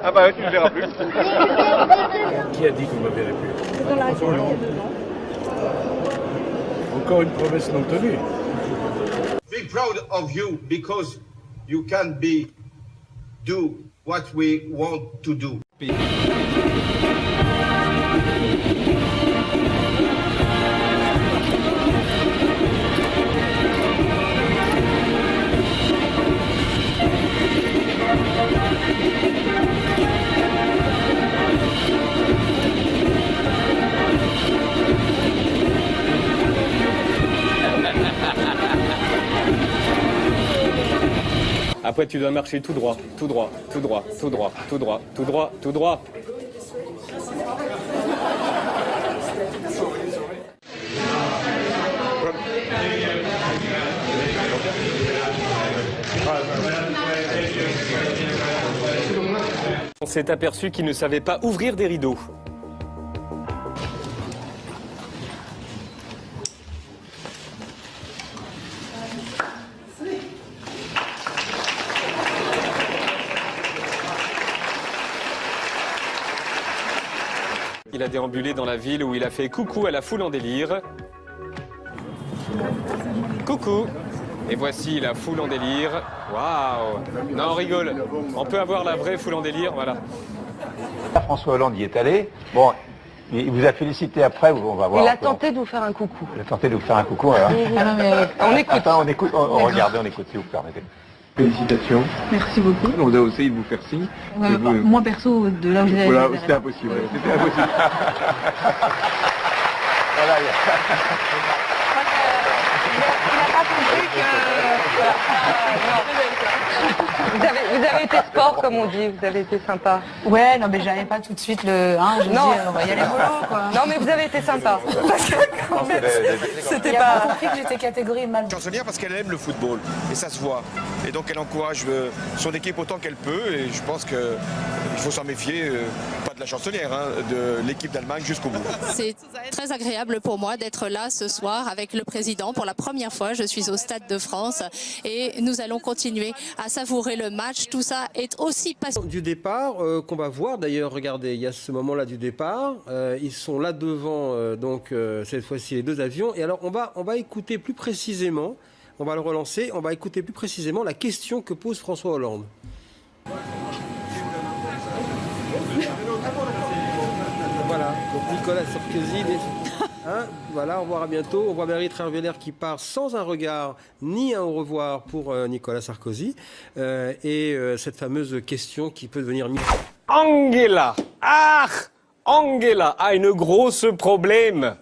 Ah bah tu ne le verras plus. Qui a dit qu'on ne me verrait plus? François Hollande. Encore une promesse non tenue. Be proud of you because you can do what we want to do. Après, tu dois marcher tout droit, tout droit, tout droit, tout droit, tout droit, tout droit, tout droit. On s'est aperçu qu'il ne savait pas ouvrir des rideaux. Il a déambulé dans la ville où il a fait coucou à la foule en délire. Coucou. Et voici la foule en délire. Waouh. Non, on rigole. On peut avoir la vraie foule en délire, voilà. François Hollande y est allé. Bon, il vous a félicité après, on va voir. Il a tenté de vous faire un coucou. Il a tenté de vous faire un coucou, alors. Ah non, mais on écoute. Attends, on regarde, on écoute si vous permettez. Félicitations. Merci beaucoup. On doit aussi vous faire signe. Moi perso, de là où vous avez... Voilà, c'était impossible. C'était impossible. Voilà, Il n'a pas compris que... Vous avez été sport, comme on dit, vous avez été sympa. Ouais, non, mais j'avais pas tout de suite le... Hein, je me dis, on va y aller mollo, quoi. Non, mais vous avez été sympa. C'était pas... compris que j'étais catégorie mal. Chansonnière parce qu'elle aime le football, et ça se voit. Et donc elle encourage son équipe autant qu'elle peut, et je pense qu'il faut s'en méfier, pas de la chansonnière, hein, de l'équipe d'Allemagne jusqu'au bout. C'est très agréable pour moi d'être là ce soir avec le président. Pour la première fois, je suis au Stade de France et nous allons continuer à savourer le match. Tout ça est aussi passionnant. Du départ, qu'on va voir d'ailleurs, regardez, il y a ce moment-là du départ. Ils sont là devant, donc cette fois-ci les deux avions. Et alors on va écouter plus précisément, on va le relancer, on va écouter plus précisément la question que pose François Hollande. Voilà, donc Nicolas Sarkozy, hein, voilà, au revoir, à bientôt. On voit Valérie Trierweiler qui part sans un regard ni un au revoir pour Nicolas Sarkozy. Et cette fameuse question qui peut devenir... Angela a une grosse problème.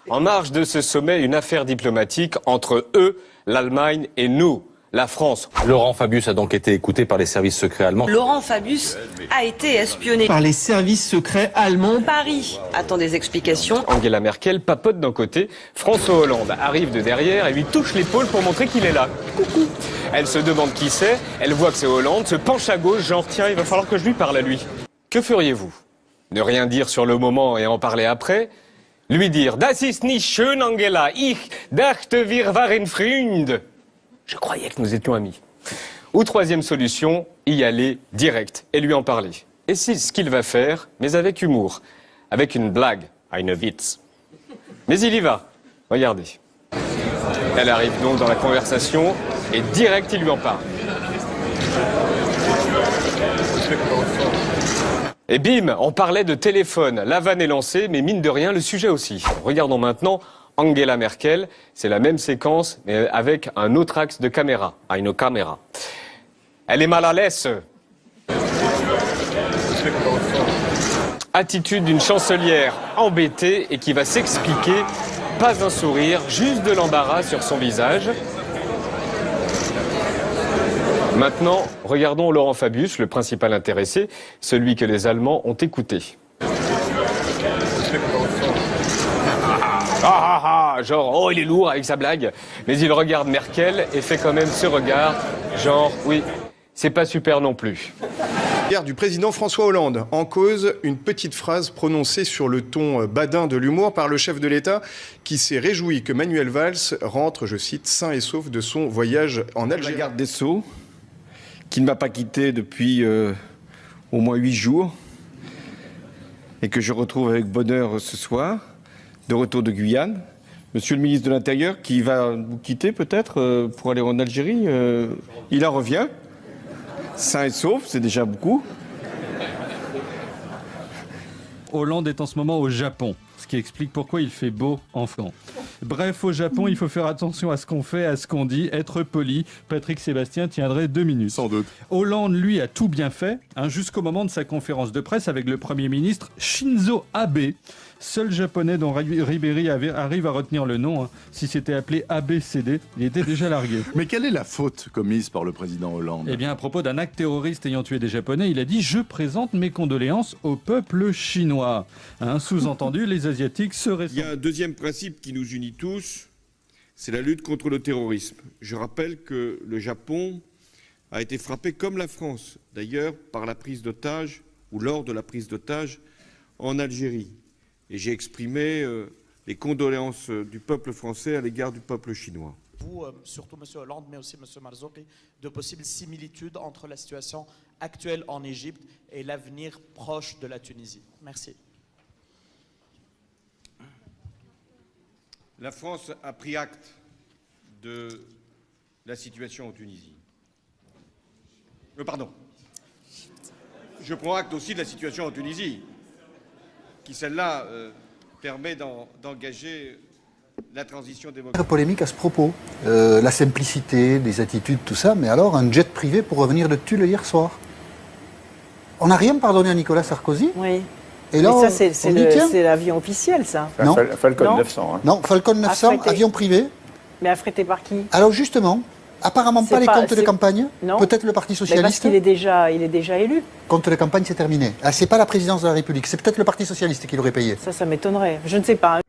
En marge de ce sommet, une affaire diplomatique entre eux, l'Allemagne et nous, la France. Laurent Fabius a donc été écouté par les services secrets allemands. Laurent Fabius a été espionné par les services secrets allemands. Paris attend des explications. Angela Merkel papote d'un côté, François Hollande arrive de derrière et lui touche l'épaule pour montrer qu'il est là. Coucou. Elle se demande qui c'est, elle voit que c'est Hollande, se penche à gauche, genre tiens, il va falloir que je lui parle à lui. Que feriez-vous? Ne rien dire sur le moment et en parler après? Lui dire « Das ist nicht schön, Angela, ich dachte wir waren Freund ». Je croyais que nous étions amis. Ou troisième solution, y aller direct et lui en parler. Et c'est ce qu'il va faire, mais avec humour, avec une blague, eine Witz. Mais il y va, regardez. Elle arrive donc dans la conversation et direct il lui en parle. Et bim, on parlait de téléphone. La vanne est lancée, mais mine de rien, le sujet aussi. Regardons maintenant Angela Merkel. C'est la même séquence, mais avec un autre axe de caméra. Une caméra. Elle est mal à l'aise. Attitude d'une chancelière embêtée et qui va s'expliquer. Pas un sourire, juste de l'embarras sur son visage. Maintenant, regardons Laurent Fabius, le principal intéressé, celui que les Allemands ont écouté. Genre, oh, il est lourd avec sa blague. Mais il regarde Merkel et fait quand même ce regard, genre, oui, c'est pas super non plus. Du président François Hollande, en cause une petite phrase prononcée sur le ton badin de l'humour par le chef de l'État qui s'est réjoui que Manuel Valls rentre, je cite, sain et sauf de son voyage en Algérie. La garde des Sceaux, qui ne m'a pas quitté depuis au moins 8 jours et que je retrouve avec bonheur ce soir, de retour de Guyane. Monsieur le ministre de l'Intérieur, qui va nous quitter peut-être pour aller en Algérie, il en revient, sain et sauf, c'est déjà beaucoup. Hollande est en ce moment au Japon, ce qui explique pourquoi il fait beau en France. Bref, au Japon, il faut faire attention à ce qu'on fait, à ce qu'on dit, être poli. Patrick Sébastien tiendrait 2 minutes. Sans doute. Hollande, lui, a tout bien fait, jusqu'au moment de sa conférence de presse avec le Premier ministre Shinzo Abe. Seul japonais dont Ribéry arrive à retenir le nom. Si c'était appelé ABCD, il était déjà largué. Mais quelle est la faute commise par le président Hollande? Eh bien, à propos d'un acte terroriste ayant tué des Japonais, il a dit « Je présente mes condoléances au peuple chinois ». Sous-entendu, les Asiatiques seraient... Il y a un deuxième principe qui nous unit tous, c'est la lutte contre le terrorisme. Je rappelle que le Japon a été frappé, comme la France, d'ailleurs, par la prise d'otages, ou lors de la prise d'otages, en Algérie. Et j'ai exprimé les condoléances du peuple français à l'égard du peuple chinois. Vous, surtout M. Hollande, mais aussi M. Marzouki, de possibles similitudes entre la situation actuelle en Égypte et l'avenir proche de la Tunisie. Merci. La France a pris acte de la situation en Tunisie. Pardon. Je prends acte aussi de la situation en Tunisie, qui celle-là permet d'engager la transition démocratique. Polémique à ce propos. La simplicité, les attitudes, tout ça, mais alors un jet privé pour revenir de Tulle hier soir. On n'a rien pardonné à Nicolas Sarkozy. Oui. Et là, mais ça, c'est l'avion officiel, ça. Non. Falcon 900. Hein. Non, Falcon 900, affrété. avion privé. Mais affrété par qui? Alors justement, apparemment pas les comptes de campagne. Peut-être le Parti Socialiste. Mais parce qu'il est déjà élu. Compte de campagne, c'est terminé. Ah, c'est pas la présidence de la République, c'est peut-être le Parti Socialiste qui l'aurait payé. Ça m'étonnerait. Je ne sais pas.